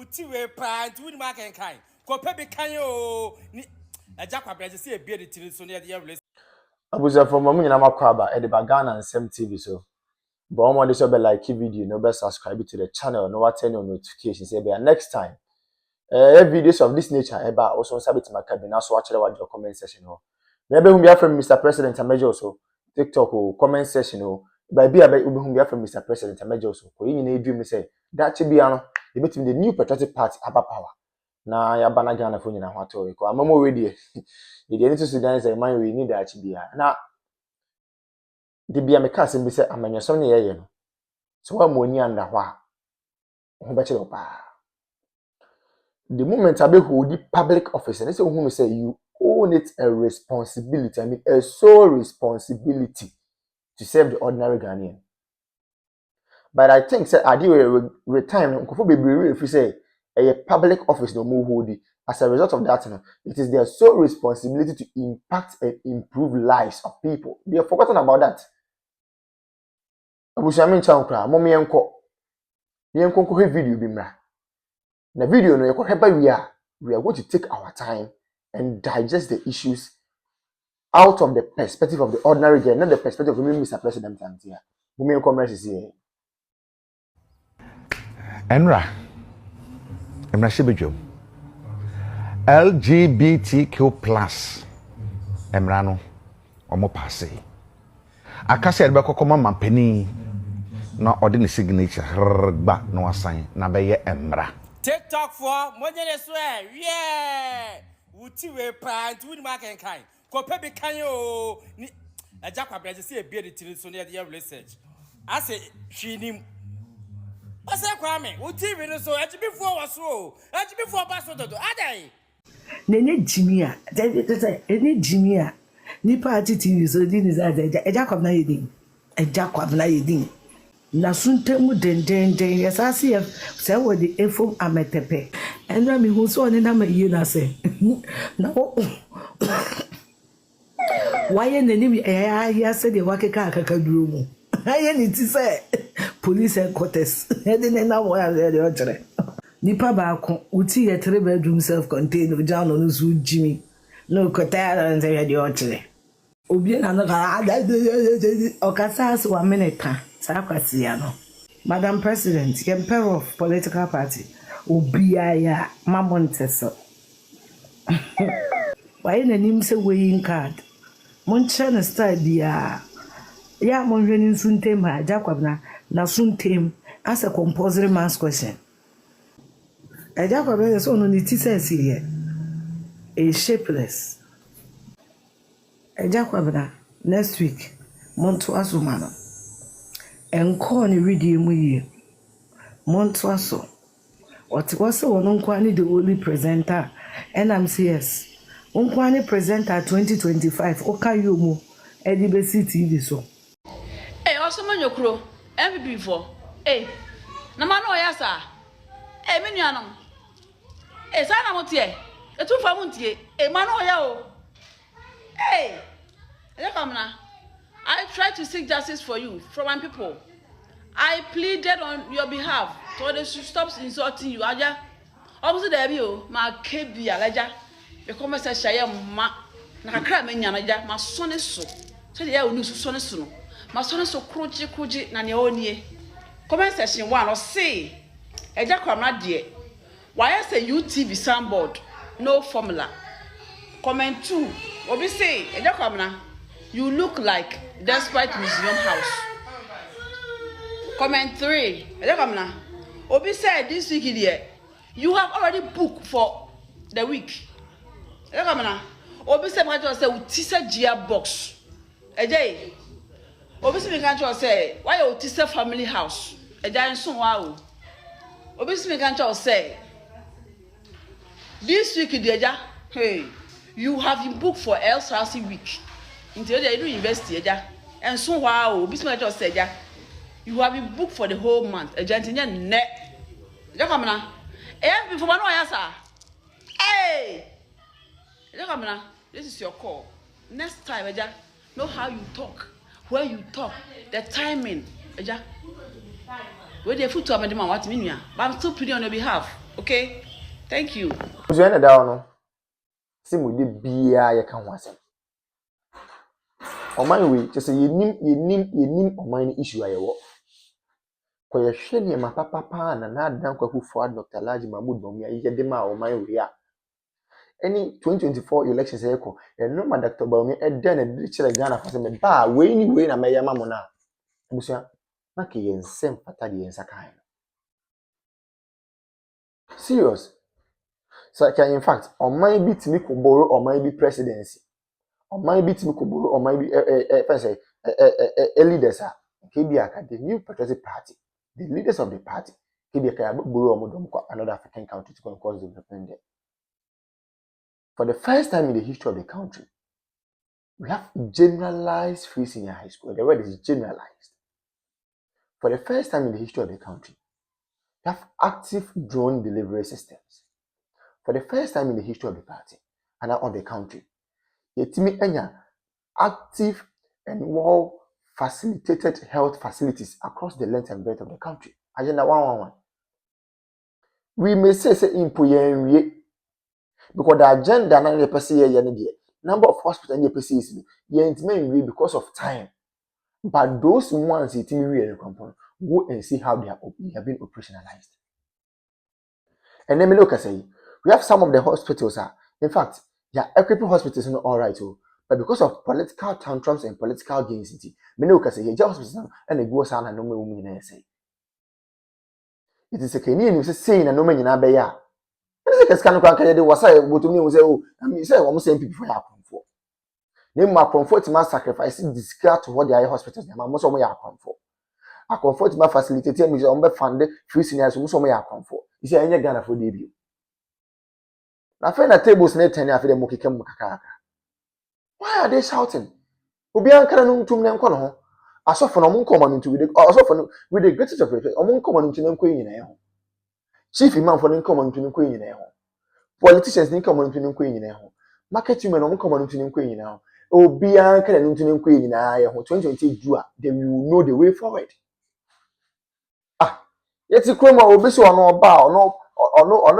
Uti we pride, we mark and kind. Kope can you ni Agya Kwabena say a beard it so near the Y0ur. Abuza from Mamu na makwaba e de bagana and Sem TV so. But omo dey so be like video, no be subscribe to the channel, no what turn on notifications say be next time. Videos of this nature eba also sabit makabina so watch your comment section ho. Maybe we be from Mr. President Amejo so TikTok or comment section ho. By be we be from Mr. President Amejo so. Ko yin na dream say that be ano e between the new patriotic party aba power. Na ya bana Ghana fo nyina ho ato ko amamo we dey. The need to Sudan say man we need that bia. Na the bia me ka sem bi say amanyasom ne yeye no. So wa mo ni anda ho a ho be chiro pa. The moment I be hold the public office, and they say who say you own it a responsibility. I mean a sole responsibility to serve the ordinary Ghanaian. But I think say I do retirement. Nkofo bebree if you say a public office no more hold it. As a result of that, it is their sole responsibility to impact and improve lives of people. They have forgotten about that. Abushami chankra, momi enko. Yenko ko video bi mra. Na video no we are going to take our time and digest the issues out of the perspective of the ordinary girl, not the perspective of Mr. President here. Women commerce here. Emra Shibijom LGBTQ plus Emrano omo passe. Akase ebe kokoma mampeni na ordinary signature ba no assign na be ye Emra. TikTok for money swear, yeah. Uti we pride, we mark and kind. Kope can you ni Agya Kwabena say a beard it so near the Y0ur research. I say she nim. What's that Kwame? Uti we so before was so. Before pass to adai. Nene Jimia, any Jimia. Ni party TV so din is Agya Kwabena yedin. Agya Kwabena yedin. Na suntemu den yesasi se wo de efom ametepe enra mi hu so ne na ma yi na se na waye nanim ya se de wakeka akakaduro mu aye ni ti se police headquarters e de na wo ya de Y0ur nipa ba ko uti ye 3-bedroom self contained o ja no so jimi no kota na se Y0ur obi na no ka okasa so 1 minute no. Madam President, the emperor of political party, Obiaya Mamonteso. Why in the name say weighing card? Monchana style dia. Ya monrenin suntem ha Agya Kwabena na suntem as a compulsory mass question. Agya Kwabena so no niti sense here. A shapeless. Agya Kwabena next week monto asumano. Enko ni ready mu ye monto aso what was one nkwani the only presenter NMCS nkwani presenter 2025 okayo mu edibesi TV so also manyokro MVP for na ma no ya sa me nuanom sa na motie etu fa muntie ma no ya o Kwabena, I tried to seek justice for you from my people. I pleaded on your behalf so they should stop insulting you. Agya, obviously there be ma kebi alaja. Because say share ma na kakra me nya na ja ma sone so. So dey onu so sone so no. Ma sone so kroji na ne onie. Comment section 1 or say Agya Kwabena de. Why say UTV soundboard no formula. Comment 2 obi say Agya Kwabena, you look like despite museum house. Comment 3. Agya Kwabena, obi said this week here, you have already booked for the week. Agya Kwabena, obi said utisa Gia box. Agya, obi said why utisa family house. Agya nso wa o. Obi said this week here, hey, you have been booked for LCRC week. Until they do university, and so wow, Bismarck said, you have been booked for the whole month. A gentleman net. Agya Kwabena, before my answer. Agya Kwabena, this is your call. Next time, Agya, know how you talk, where you talk, the timing. Agya, where the foot to what mean, but I'm still pleading on your behalf. Okay? Thank you. So ene da no. Se mu de bia ye ka ho asem. Oman we just say yenim oman ni issue ayewo. Ko ye hwe ne ma papa na adan kwaku fo Dr. Laji Mahmood Bawumia ye de ma oman we a. Any 2024 elections eko no ma Dr. Bawumia e den na de kire Ghana fa se me ba we ni we na me ye ma mo na. Busia na ke ye nsem pata de yensa kan. Serious. So can in fact oman bi timi ko borrow oman bi presidency. Oman bi timi ko borrow oman bi say leaders are KBA the new patriotic party, the leaders of the party KBA can borrow another African country to cause development there. For the first time in the history of the country, we have generalized free senior high school. The word is generalized. For the first time in the history of the country, we have active drone delivery systems. For the first time in the history of the party and of the country, yetimi enya active and well facilitated health facilities across the length and breadth of the country. Agenda 111. We may say impoyen because the agenda na the person here number of hospitals in the person is intimate because of time. But those ones it go and see how they have been operationalized. And then me look at say we have some of the hospitals in fact equipping hospitals not all right but because of political tantrums and political gains me look at say hospitals and they go sana no me say it is a Kenyan who say na no me nyina be ya it is a scan kan dey was say botumi we say oh I mean say we say people for ya comfort name ma comfort ma sacrifice discard to what their hospitals na ma so mo ya comfort a comfort ma facilitate me say on be fund free seniors so mo ya comfort you say anya Ghana for dey bi na fe na tables na 10 afi dem okeke mu kakaka. Why are they shouting? Obi ankara no ntum ne nko no ho. Asofo no mo nko ma ntum asofo no with the greatest of respect omo nko ma ntum ne nko nyina e ho. Chief imam for nko ma ntum ne nko nyina e ho. Politicians nko ma ntum ne nko nyina e ho. Market women omo nko ma ntum ne nko nyina e ho. Obi ankara no ntum ne nko nyina e ho. 2020 do they will know the way forward. Yeti kroma obi so ono ba ono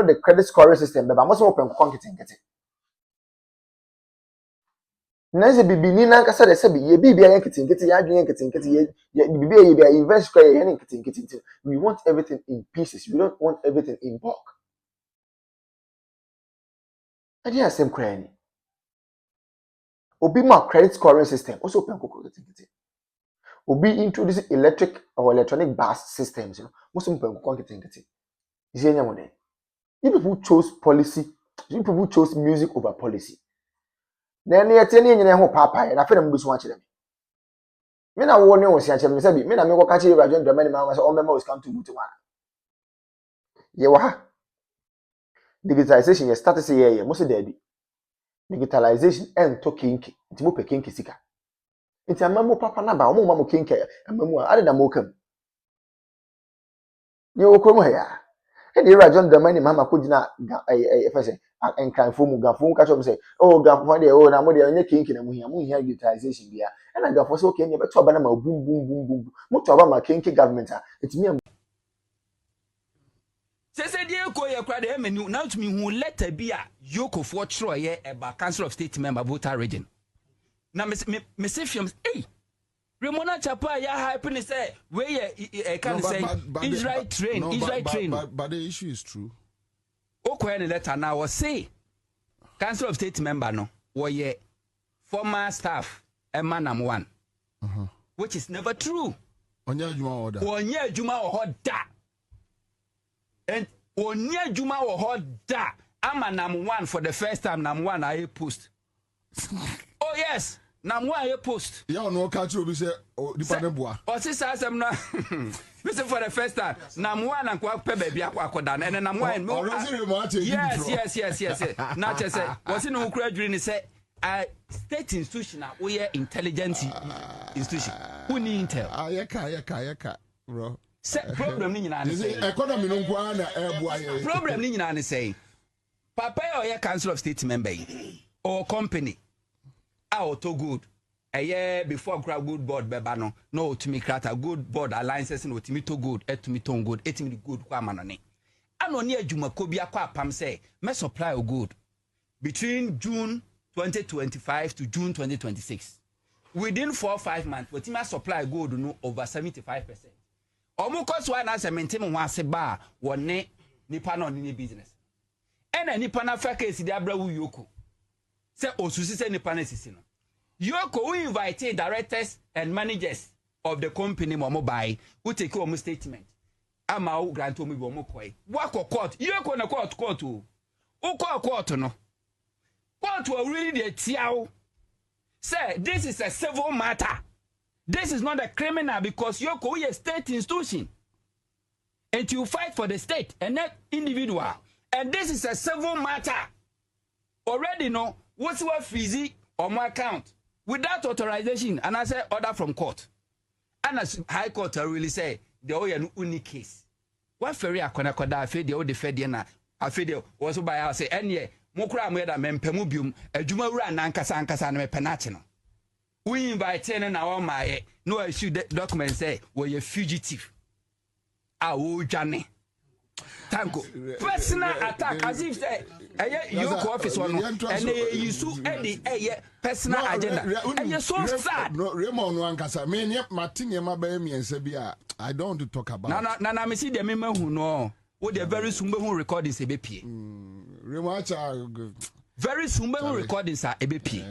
the credit scoring system be ba mo so open konketenkete. Nanze bibini na nkasa de sebi ye bibia yanketenkete ya adwen yanketenkete ye bibia ye bia invest kwa ye yanketenkete. We want everything in pieces. We don't want everything in bulk. Adi asem kwa ni. Obi ma credit scoring system also open konketenkete. Obi introduce electric or electronic bus systems, most open konketenkete. Is enya mo den. You people chose policy, you people chose music over policy. Then yet any nyina ho papa na fe na mbusu akire me. Me na wo ne wo si akire me say bi me na me ko ka kire radio ndama ni ma say o mema was come to mutu wa. Ye wa ha. Digitalization ye start say ye mo say dabi. Digitalization en to kinki, nti mo pe kinki sika. Nti amamu papa na ba o mo ma mo kinki amamu ade na mo kam. Ye wo krom ha ya. And the radio ndama ni mama ko gina e say enkanfo mu gafo ka chom say oh gafo de oh na mo de onye kinki na mu hia digitalization bia e na gafo so okay ne beto aba na ma boom mo to aba ma kinki government etimi Say dear ko ye kwa de menu now to me who letter be a yoko for tro ye about council of state member voter region na me say films Remona Chapa ya happiness say where ye can say Israel train but the issue is true. Okwa any letter now was say council of state member no ye former staff emanam one which is never true. Onya juma order and onya juma order ama nam one for the first time nam one I post. Oh yes, nam one I post. Yeah, no catch you say dependent boy. O si sa asem na. Listen for the first time. Nam one and kwa pe baby akwakoda na and nam one. Yes. Na che say, was in who credit ni say state institution we intelligence institution. Who need intel? Ayeka, bro. Problem ni nyina say economy no kwa na eboa. Problem ni nyina say papa or council of state member or company to good before grab good board beba no to me create a good board alliances no to me to good to me to good etimi good kwa manone ano ne adwumako bi akwa apam say me supply of gold between June 2025 to June 2026 within 4 or 5 months we team supply gold no over 75%. Omo cost one as a maintain ho ase ba wone nipa no ni business ena nipa na fa case di abra wu yoko say osusi say nipa na sisi no yoko we invite directors and managers of the company mo buy who take your statement ama wo grant omo bi omo koi wako court yoko na court o court no court will really dey tiawo say this is a civil matter. This is not a criminal because Yoko is a state institution. And you fight for the state and not individual. And this is a civil matter. Already know what's what fee on my account without authorization. And I say order from court. And as High Court really say the Oya unique case. What ferry akona koda afi the old fediana afi the also by us say any mokra mweda mempemubium adwuma wura nankasa na mepenache no. We invite and our my no issue document say we a fugitive. Our journey. Thank you. Personal attack as if say you office one and they use any personal agenda. And you're so sad. No, Raymond Wankasa, me Martin Yamabemi and Sebia. I don't want to talk about. Nana, me see the member who know what the very soon who recording is ABP. Very soon who recordings are ABP.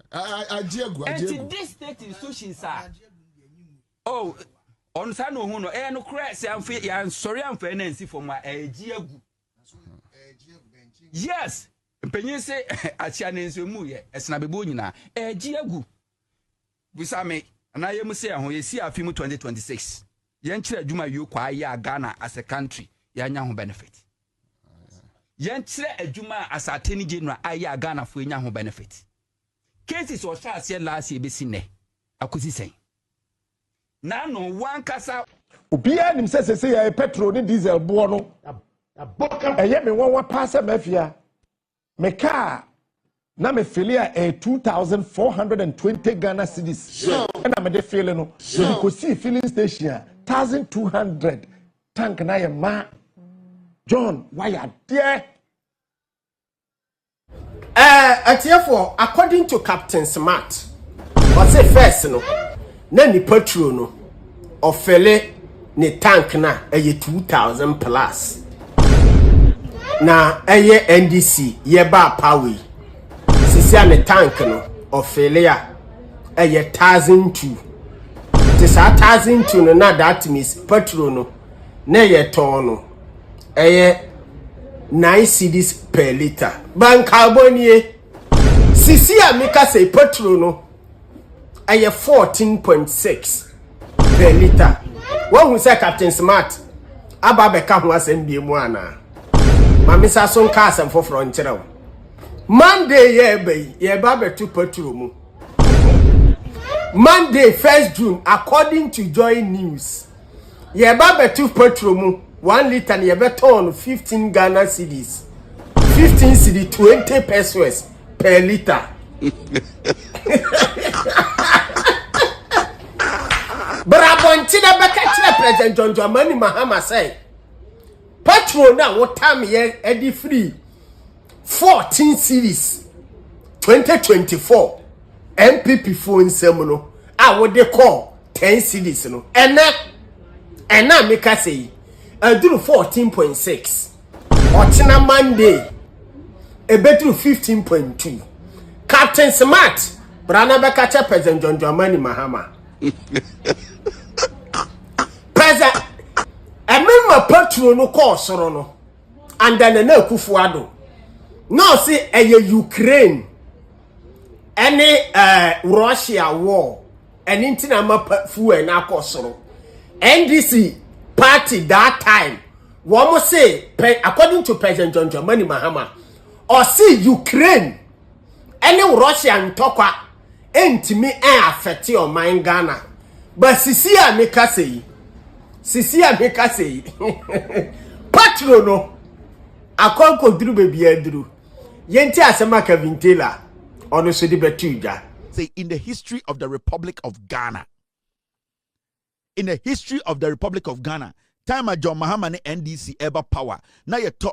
Agya and this state institutions are oh on sano huno no crash am sorry am for NNC for my Agya. Yes penyin say atia nenso mu ye esna bebo nyina Agya bisa me na yemu say ho ye si afi mu 2026 yen kire adwuma yo kwa ya Ghana as a country ya nya ho benefit yen kire adwuma as attorney general aya Ghana fo nya ho benefit. Cases or chance last year be seen akosi sen na no one kasa obia nim say ya petrol ni diesel bo no eye me won pass mafia me car na me filia 2420 Ghana cedis na me de feel no ko see filling station 1200 tank na ye ma John why are there. Therefore, according to Captain Smart, what's the first no? Na ni petrol no, ofele ni tank na 2000 plus. Na NDC yeba power. Sisi ni tank no, ofele ya 1002. Tisa 1002 no na that means petrol no, na ye tono 9 cedis per liter. Ban carbonie sisi amika say petrol no 14.6 per liter. One who say Captain Smart aba beka ho asem bie mu ana. Mamisa son ka asem foforo nkyerɛw. Monday ye ba betu petrol mu. Monday 1st June according to Joy News. Ye ba betu petrol mu 1 liter ye beton 15 Ghana cedis. 15 cedi 20 pesos per liter. Brabonti na beka President John Dramani Mahama say petrol na what time ye edi free 14 cedis 2024 MPP phone semuno what they call 10 cedis no ena make say do 14.6 Ochina Monday a better 15.2. Captain Smart, Brana Bekacha President John Dramani Mahama. President, I remember petrol no cost no, and then no Kufuado. No see a Ukraine, any Russia war, and intinama fu and akosoro. NDC party that time. One more say, according to President John Dramani Mahama, or see Ukraine, any Russian talker, ain't me affect your mind Ghana. But Sisia make say, Patrono, I can't go through baby Andrew. Yenti asema Kevin Taylor, honestly, the betuja. Say in the history of the Republic of Ghana. In the history of the Republic of Ghana, time a John Mahama ne NDC ever power na ye to